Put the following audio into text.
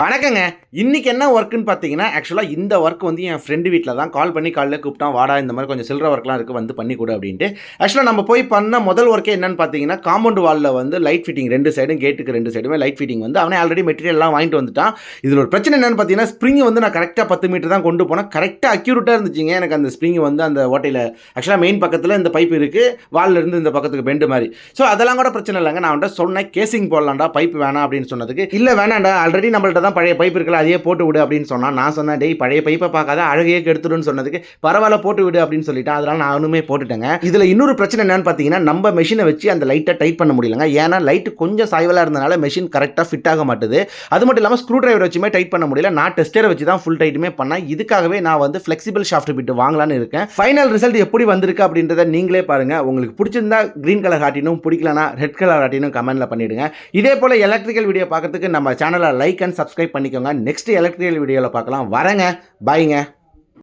வணக்கங்க. இன்னைக்கு என்ன ஒர்க்குன்னு பார்த்தீங்கன்னா, ஆக்சுவலா இந்த ஒர்க் வந்து என் ஃப்ரெண்டு வீட்ல தான் கால் பண்ணி காலையில கூப்பிட்டான். வாடா இந்த மாரி கொஞ்சம் சில்லற ஒர்க்லாம் இருக்கு வந்து பண்ணி குடு அப்டின்ட்டு. ஆக்சுவலா நம்ம போய் பண்ண முதல் ஒர்க்கே என்னன்னு பார்த்தீங்கன்னா, காம்பவுண்ட் வால்ல வந்து லைட் ஃபிட்டிங் 2 சைடும் கேட்டுக்கு 2 சைடுமே லைட் ஃபிட்டிங் வந்து அவனே ஆல்ரெடி மெட்டீரியல்லாம் வாங்கிட்டு வந்துட்டான். இதுல ஒரு பிரச்சனை என்னன்னு பார்த்தீங்கன்னா, ஸ்ப்ரிங் வந்து நான் கரெக்ட்டா 10 மீட்டர் தான் கொண்டு போனேன். கரெக்ட்டா அக்யூரேட்டா இருந்துச்சுங்க. எனக்கு அந்த ஸ்ப்ரிங் வந்து அந்த ஓட்டையில ஆக்சுவலா மெயின் பக்கத்துல இந்த பைப் இருக்கு. வால்ல இருந்து இந்த பக்கத்துக்கு பெண்ட் மாரி. ஸோ அதெல்லாம் கூட பிரச்சனை இல்லங்க. நான் அவன்ட்ட சொன்னேன், கேசிங் போடலாம்டா பைப் வேணாம் அப்டின்னு சொன்னதுக்கு, இல்ல வேணாம்டா ஆல்ரெடி நம்மள்ட்ட தான் பழைய பைப் இருக்குல்ல அதையே போட்டு விடு அப்படின்னு சொன்னான். நான் சொன்னேன், டேய் பழைய பைப்பை பார்க்காத அழகையே கெடுத்துடுன்னு சொன்னதுக்கு, பரவாயில்ல போட்டு விடு அப்படின்னு சொல்லிட்டான். அதனால நானுமே போட்டுட்டேங்க. இதுல இன்னொரு பிரச்சனை என்னன்னு பார்த்தீங்கன்னா, நம்ம மெஷினை வச்சு அந்த லைட்டை டைட் பண்ண முடியலங்க. ஏன்னா லைட் கொஞ்சம் சாய்வலா இருந்தனால மெஷின் கரெக்டாக ஃபிட் ஆக மாட்டுது. அது மட்டும் இல்லாமல் ஸ்க்ரூ டிரைவர் வச்சுமே டைட் பண்ண முடியல. நான் டெஸ்டரை வச்சு தான் ஃபுல் டைட்டுமே பண்ணேன். இதுக்காகவே நான் வந்து ஃபிளெக்சிபிள் ஷாஃப்ட் பிட் வாங்கலான்னு இருக்கேன். ஃபைனல் ரிசல்ட் எப்படி வந்திருக்கு அப்படின்றத நீங்களே பாருங்க. உங்களுக்கு பிடிச்சிருந்தா கிரீன் கலர் ஹார்ட்டினும், பிடிக்கலனா ரெட் கலர் ஹார்ட்டினும் கமெண்ட்ல பண்ணிடுங்க. இதே போல எலக்ட்ரிக்கல் வீடியோ பார்க்கறதுக்கு நம்ம சேனலை லைக் அண்ட் சப்ஸ்கிரைப் பண்ணிக்கோங்க. நெக்ஸ்ட் எலக்ட்ரிக்கல் வீடியோவில் பார்க்கலாம். வரேங்க. பாய்ங்க.